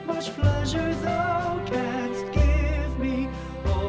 Much pleasure thou canst give me, oh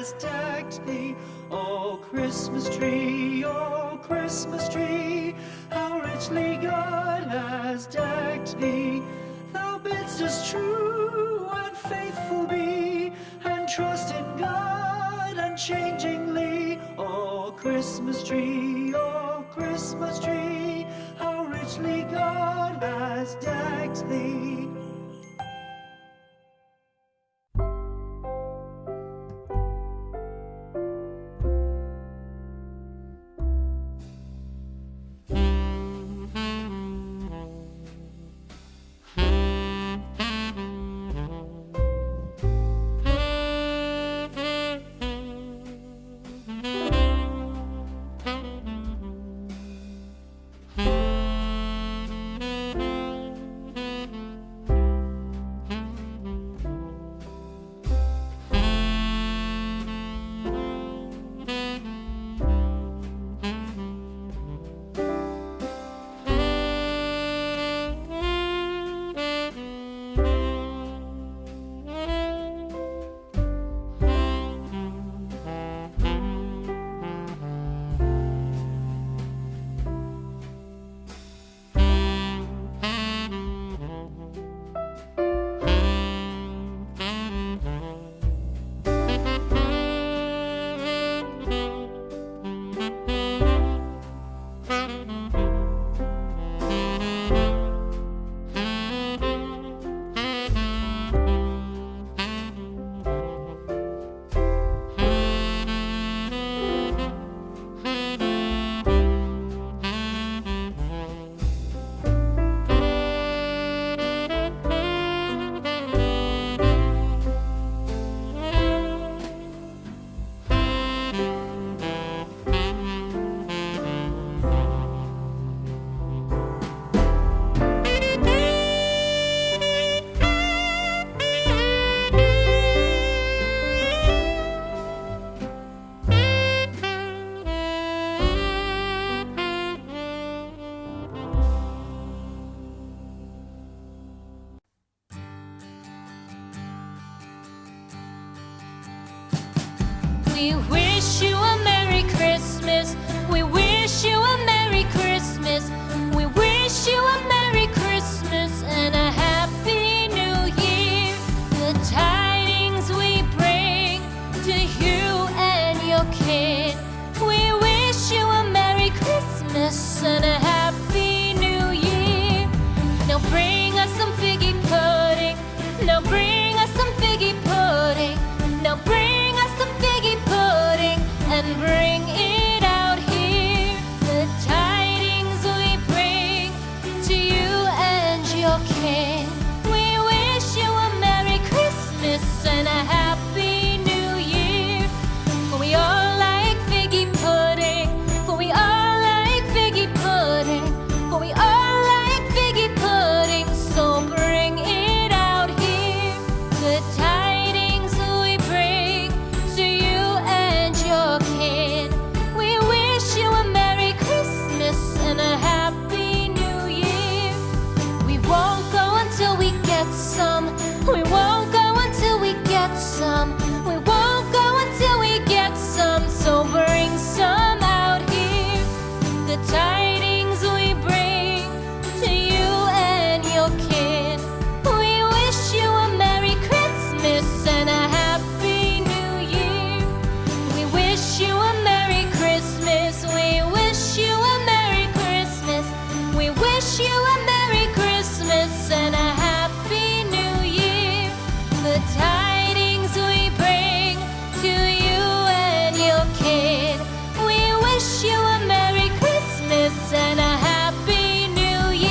has decked thee. O Christmas tree, how richly God has decked thee. Thou bidst us true and faithful be, and trust in God unchangingly. O Christmas tree, how richly God has decked thee. We wish you a Merry Christmas. We wish you a Merry Christmas. We wish you a Merry Christmas and a Happy New Year. The tidings we bring to you and your kid. We wish you a Merry Christmas and a Happy New Year. Now bring us some figgy pudding. Now bring us some figgy pudding. Now bring us some figgy pudding and bring it out here. The tidings we bring to you and your kin. We wish you a Merry Christmas and a Happy New Year. For we all like figgy pudding. For we all like figgy pudding. For we all like figgy pudding. So bring it out here. The tidings we bring to you and your kin. We wish you a Merry Christmas and a Happy New Year. We won't go until we get some. We won't go until we get some. We won't go until we get some. So bring some out here. The tidings we bring to you and your kin. We wish you a Merry Christmas and a Happy New Year. We wish you a Merry Christmas. We wish you a Merry Christmas. We wish you a Merry Christmas and a Happy New Year. The tidings we bring to you and your kid. We wish you a Merry Christmas and a Happy New Year.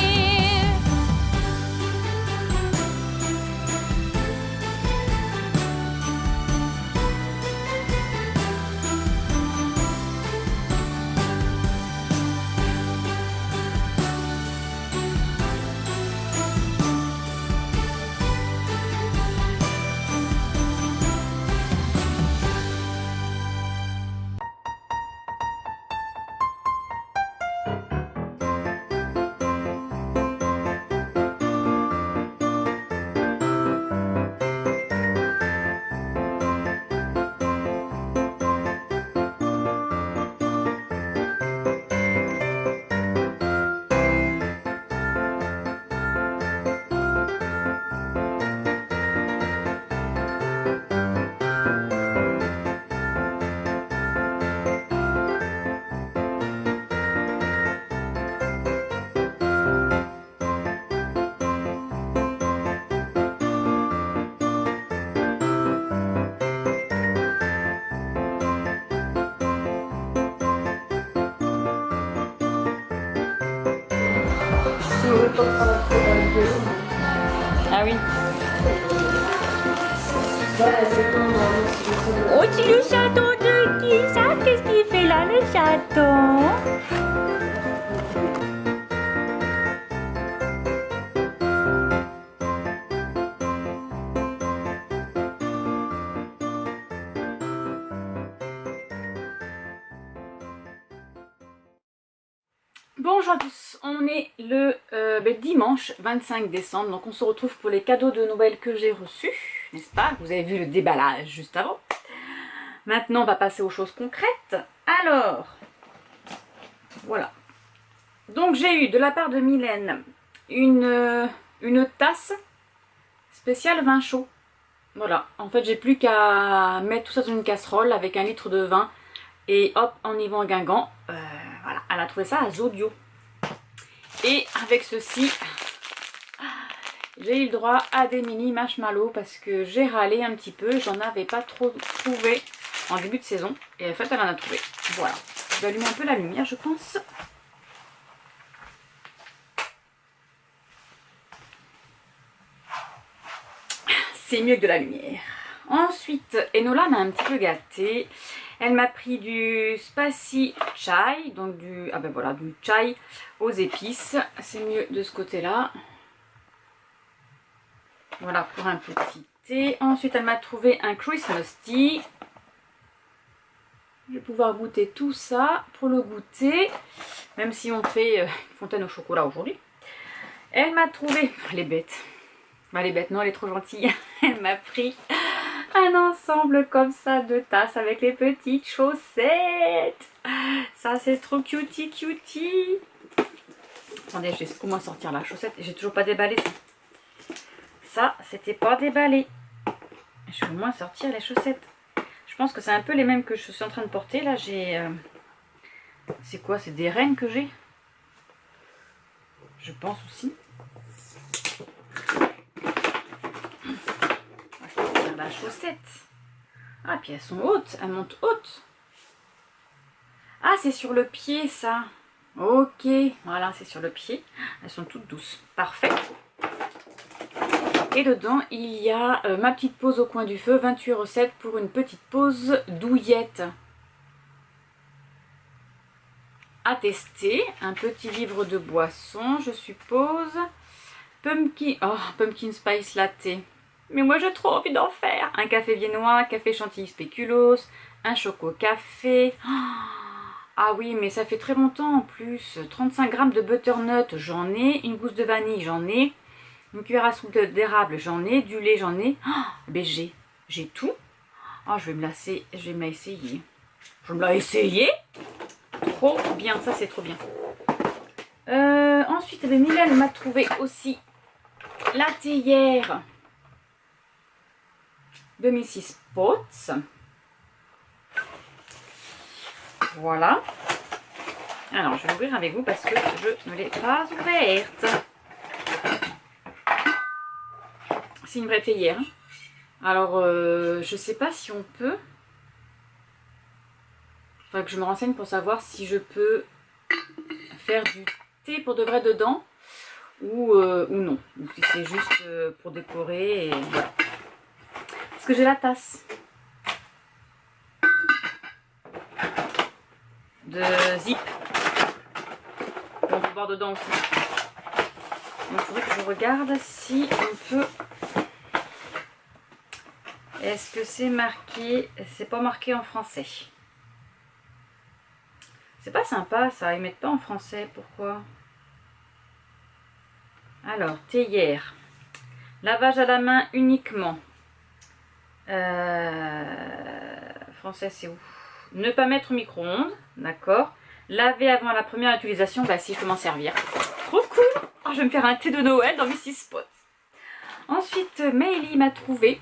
Ah oui. Oh, c'est le château de qui ça? Qu'est-ce qu'il fait là, le château? Bonjour à tous, on est le dimanche 25 décembre, donc on se retrouve pour les cadeaux de Noël que j'ai reçus, n'est-ce pas? Vous avez vu le déballage juste avant. Maintenant on va passer aux choses concrètes. Alors, voilà. Donc j'ai eu de la part de Mylène une tasse spéciale vin chaud. Voilà, en fait j'ai plus qu'à mettre tout ça dans une casserole avec 1 litre de vin et hop, on y va en guingamp. Voilà, elle a trouvé ça à Zodio. Et avec ceci, j'ai eu le droit à des mini marshmallows parce que j'ai râlé un petit peu. J'en avais pas trop trouvé en début de saison. Et en fait, elle en a trouvé. Voilà. Je vais allumer un peu la lumière, je pense. C'est mieux que de la lumière. Ensuite, Enola m'a un petit peu gâtée. Elle m'a pris du spicy chai, donc du chai aux épices. C'est mieux de ce côté-là. Voilà pour un petit thé. Ensuite, elle m'a trouvé un Christmas tea. Je vais pouvoir goûter tout ça pour le goûter, même si on fait une fontaine au chocolat aujourd'hui. Elle m'a trouvé les bêtes. Bah, les bêtes, non, elle est trop gentille. Elle m'a pris un ensemble comme ça de tasses avec les petites chaussettes. Ça, c'est trop cutie cutie. Attendez, je vais au moins sortir la chaussette. J'ai toujours pas déballé ça. Ça, c'était pas déballé. Je vais au moins sortir les chaussettes. Je pense que c'est un peu les mêmes que je suis en train de porter. Là, j'ai... c'est quoi? C'est des rennes que j'ai? Je pense aussi. La chaussette. Ah, puis elles sont hautes, elles montent hautes. Ah, c'est sur le pied ça. Ok, voilà, c'est sur le pied. Elles sont toutes douces. Parfait. Et dedans, il y a ma petite pause au coin du feu, 28 recettes pour une petite pause douillette. À tester, un petit livre de boisson, je suppose. Pumpkin Spice Latte. Mais moi j'ai trop envie d'en faire. Un café viennois, café chantilly spéculoos, un choco café. Ah oui, mais ça fait très longtemps en plus. 35 grammes de butternut, j'en ai. Une gousse de vanille, j'en ai. Une cuillère à soupe d'érable, j'en ai. Du lait, j'en ai. Ben j'ai tout. Je vais me la essayer. Je vais me la essayer. Trop bien, ça c'est trop bien. Ensuite, Mylène m'a trouvé aussi la théière de Mrs. Potts. Voilà. Alors, je vais ouvrir avec vous parce que je ne l'ai pas ouverte. C'est une vraie théière. Alors, je sais pas si on peut. Il faudrait que je me renseigne pour savoir si je peux faire du thé pour de vrai dedans ou non. Ou si c'est juste pour décorer et voilà. Parce que j'ai la tasse de Zip. On peut boire dedans aussi. Donc il faudrait que je regarde si on peut. Est-ce que c'est marqué? C'est pas marqué en français. C'est pas sympa ça, ils mettent pas en français. Pourquoi? Alors, théière. Lavage à la main uniquement. Français c'est où? Ne pas mettre au micro-ondes, d'accord. Laver avant la première utilisation, bah si je peux m'en servir. Trop cool. Je vais me faire un thé de Noël dans Mrs. Potts. Ensuite, Meili m'a trouvé.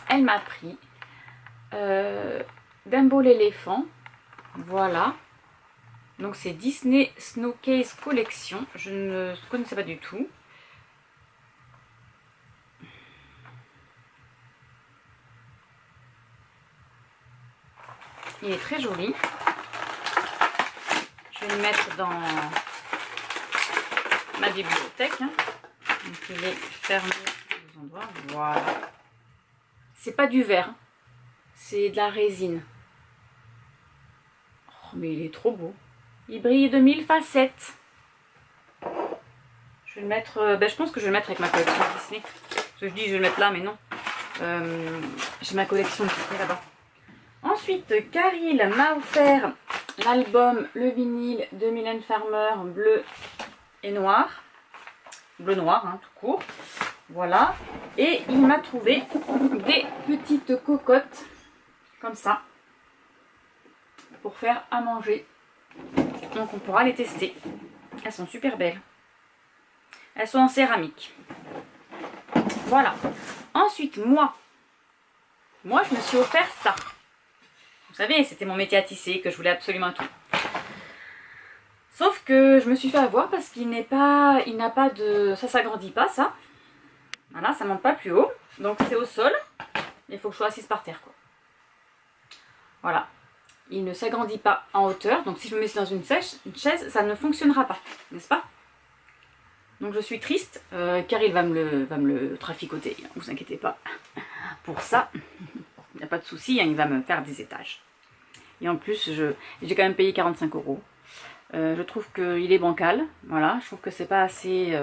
Elle m'a pris Dumbo l'éléphant. Voilà. Donc c'est Disney Snow Case Collection. Je ne connaissais pas du tout. Il est très joli. Je vais le mettre dans ma bibliothèque. Hein. Donc il est fermé aux endroits. Voilà. C'est pas du verre, hein. C'est de la résine. Oh, mais il est trop beau. Il brille de 1000 facettes. Je vais le mettre. Je pense que je vais le mettre avec ma collection Disney. Parce que je dis je vais le mettre là, mais non. J'ai ma collection Disney là-bas. Ensuite, Caril m'a offert l'album, le vinyle de Mylène Farmer, bleu et noir. Bleu noir, hein, tout court. Voilà. Et il m'a trouvé des petites cocottes, comme ça, pour faire à manger. Donc on pourra les tester. Elles sont super belles. Elles sont en céramique. Voilà. Ensuite, moi, je me suis offert ça. Vous savez, c'était mon métier à tisser, que je voulais absolument tout. Sauf que je me suis fait avoir parce qu'il n'a pas de... Ça s'agrandit pas, ça. Voilà, ça monte pas plus haut. Donc c'est au sol. Il faut que je sois assise par terre, quoi. Voilà. Il ne s'agrandit pas en hauteur. Donc si je me mets dans une chaise, ça ne fonctionnera pas. N'est-ce pas? Donc je suis triste, car il va me le traficoter, ne vous inquiétez pas. Pour ça, il n'y a pas de souci, hein, il va me faire des étages. Et en plus, j'ai quand même payé 45 €. Je trouve qu'il est bancal, voilà, je trouve que c'est pas assez...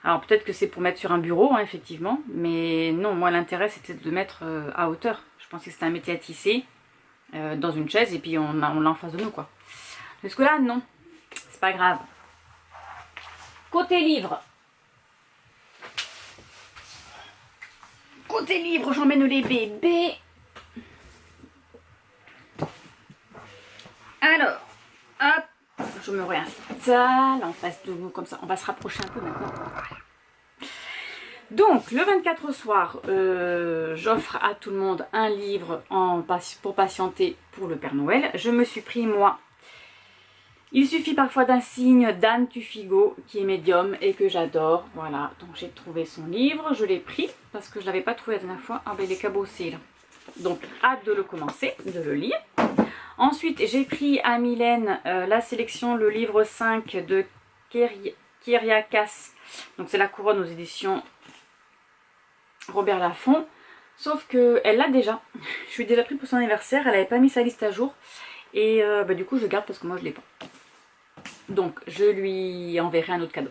Alors peut-être que c'est pour mettre sur un bureau, hein, effectivement, mais non, moi l'intérêt c'était de le mettre à hauteur. Je pensais que c'était un métier à tisser, dans une chaise, et puis on l'a en face de nous, quoi. Parce que là, non, c'est pas grave. Côté livre. Côté livre, j'emmène les bébés. Alors, hop, je me réinstalle en face de vous, comme ça. On va se rapprocher un peu maintenant. Voilà. Donc, le 24 au soir, j'offre à tout le monde un livre pour patienter pour le Père Noël. Je me suis pris, moi, il suffit parfois d'un signe d'Anne Tufigo, qui est médium et que j'adore. Voilà, donc j'ai trouvé son livre, je l'ai pris parce que je ne l'avais pas trouvé la dernière fois. Ah ben il est cabossé là. Donc hâte de le commencer, de le lire. Ensuite, j'ai pris à Mylène la sélection, le livre 5 de Kyriakas. Donc c'est La Couronne aux éditions Robert Laffont. Sauf qu'elle l'a déjà. Je lui ai déjà pris pour son anniversaire, elle n'avait pas mis sa liste à jour. Et du coup je le garde parce que moi je ne l'ai pas. Donc je lui enverrai un autre cadeau.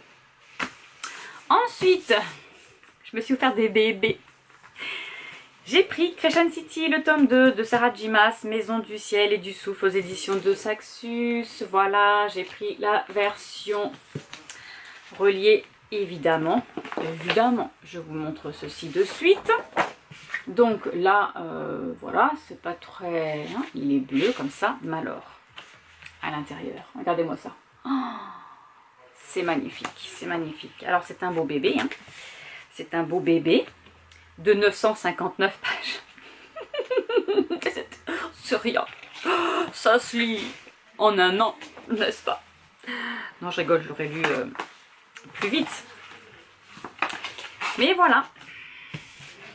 Ensuite, je me suis offert des bébés. J'ai pris Crescent City, le tome 2 de Sarah J. Maas, Maison du ciel et du souffle aux éditions de Saxus. Voilà, j'ai pris la version reliée, évidemment. Évidemment, je vous montre ceci de suite. Donc là, voilà, c'est pas très... Hein, il est bleu comme ça, mais alors, à l'intérieur, regardez-moi ça. Oh, c'est magnifique, c'est magnifique. Alors c'est un beau bébé, hein. C'est un beau bébé de 959 pages. C'est rien. Ça se lit en un an, n'est-ce pas? Non, je rigole, je l'aurais lu plus vite. Mais voilà.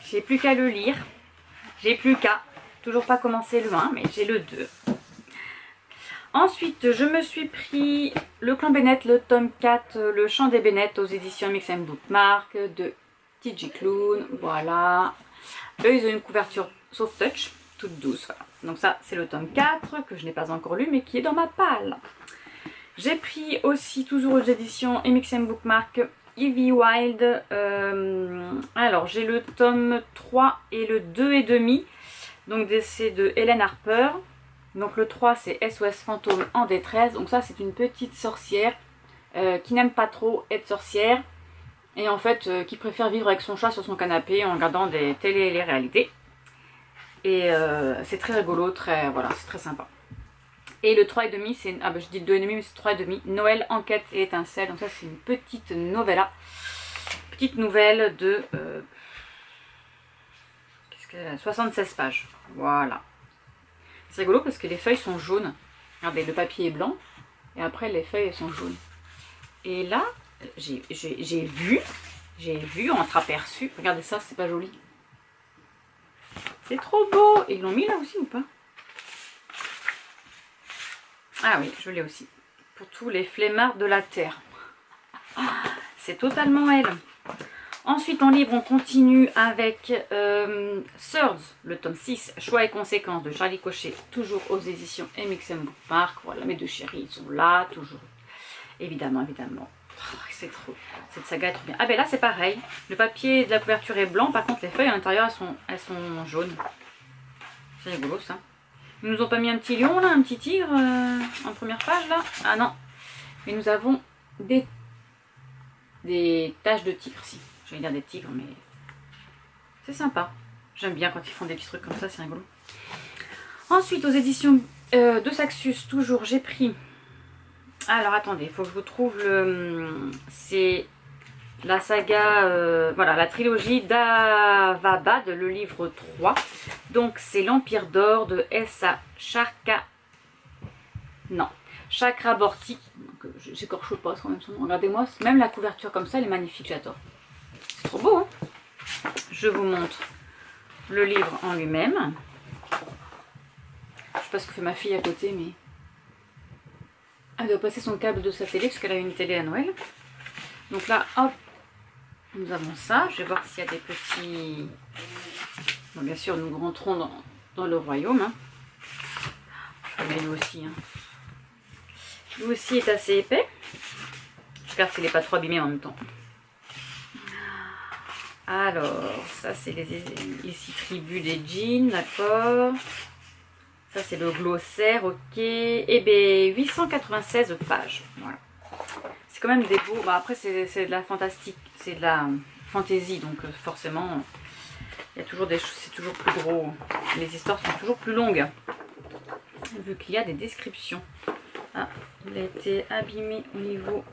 J'ai plus qu'à le lire. J'ai plus qu'à. Toujours pas commencé le 1, mais j'ai le 2. Ensuite, je me suis pris Le Clan Bennett, le tome 4, Le Chant des Bennett aux éditions Mix & Bookmark de TJ Klune. Voilà. Eux, ils ont une couverture soft touch, toute douce. Voilà. Donc ça, c'est le tome 4 que je n'ai pas encore lu, mais qui est dans ma palle. J'ai pris aussi, toujours aux éditions Mix & Bookmark, Evie Wild. Alors, j'ai le tome 3 et le 2 et demi. Donc, c'est de Hélène Harper. Donc, le 3, c'est SOS Fantôme en détresse. Donc, ça, c'est une petite sorcière qui n'aime pas trop être sorcière. Et en fait, qui préfère vivre avec son chat sur son canapé en regardant des télé-réalités. Et c'est très rigolo, voilà, c'est très sympa. Et le 3,5, c'est... Ah ben je dis le 2,5, mais c'est 3,5. Noël, enquête et étincelle. Donc ça, c'est une petite novella. Petite nouvelle de... 76 pages. Voilà. C'est rigolo parce que les feuilles sont jaunes. Regardez, le papier est blanc. Et après, les feuilles sont jaunes. Et là, j'ai vu, entreaperçu. Regardez ça, c'est pas joli. C'est trop beau. Et ils l'ont mis là aussi ou pas? Ah oui, je l'ai aussi. Pour tous les flemmards de la terre. C'est totalement elle. Ensuite, en livre, on continue avec Thirds, le tome 6, Choix et conséquences de Charlie Cochet, toujours aux éditions MXM Book Park. Voilà, mes deux chéris, ils sont là, toujours. Évidemment, évidemment. Oh, c'est trop. Cette saga est trop bien. Ah ben là, c'est pareil. Le papier de la couverture est blanc, par contre, les feuilles à l'intérieur, elles sont jaunes. C'est rigolo, ça. Ils nous ont pas mis un petit lion, là, un petit tigre, en première page, là. Ah non. Mais nous avons des taches de tigre, si. J'allais dire des tigres, mais c'est sympa. J'aime bien quand ils font des petits trucs comme ça, c'est rigolo. Ensuite, aux éditions de Saxus, toujours, j'ai pris... Alors, attendez, il faut que je vous trouve le... C'est la saga, voilà, la trilogie d'Avabad, le livre 3. Donc, c'est l'Empire d'Or de S.A. Chakraborty. J'écorche pas quand même son nom. Regardez-moi, même la couverture comme ça, elle est magnifique, j'adore. C'est trop beau, hein. Je vous montre le livre en lui-même. Je sais pas ce que fait ma fille à côté, mais... Elle doit passer son câble de sa télé, parce qu'elle a une télé à Noël. Donc là, hop, nous avons ça. Je vais voir s'il y a des petits... Bon, bien sûr, nous rentrons dans le royaume. Hein. Mais lui aussi. Hein. Lui aussi est assez épais. J'espère qu'il n'est pas trop abîmé en même temps. Alors, ça c'est les ici tribus des jeans, d'accord. Ça c'est le glossaire, ok. Et bien 896 pages. Voilà. C'est quand même des beaux. Bah, après c'est de la fantastique, c'est de la fantaisie, donc forcément il y a toujours des choses, c'est toujours plus gros. Les histoires sont toujours plus longues. Vu qu'il y a des descriptions. Ah, il a été abîmé au niveau.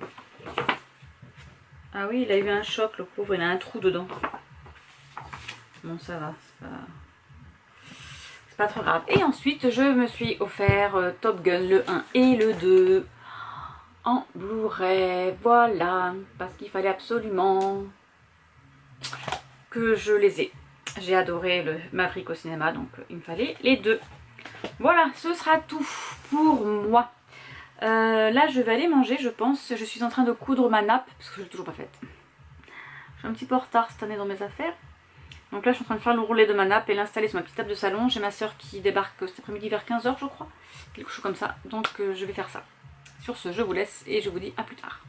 Ah oui, il a eu un choc, le pauvre, il a un trou dedans. Bon, ça va, c'est pas trop grave. Et ensuite, je me suis offert Top Gun, le 1 et le 2 en Blu-ray. Voilà, parce qu'il fallait absolument que je les ai. J'ai adoré le Maverick au cinéma, donc il me fallait les deux. Voilà, ce sera tout pour moi. Là je vais aller manger, je pense. Je suis en train de coudre ma nappe parce que je l'ai toujours pas faite. Je suis un petit peu en retard cette année dans mes affaires. Donc là je suis en train de faire le roulet de ma nappe et l'installer sur ma petite table de salon. J'ai ma soeur qui débarque cet après-midi vers 15 h je crois. Quelque chose comme ça. Donc je vais faire ça. Sur ce, je vous laisse et je vous dis à plus tard.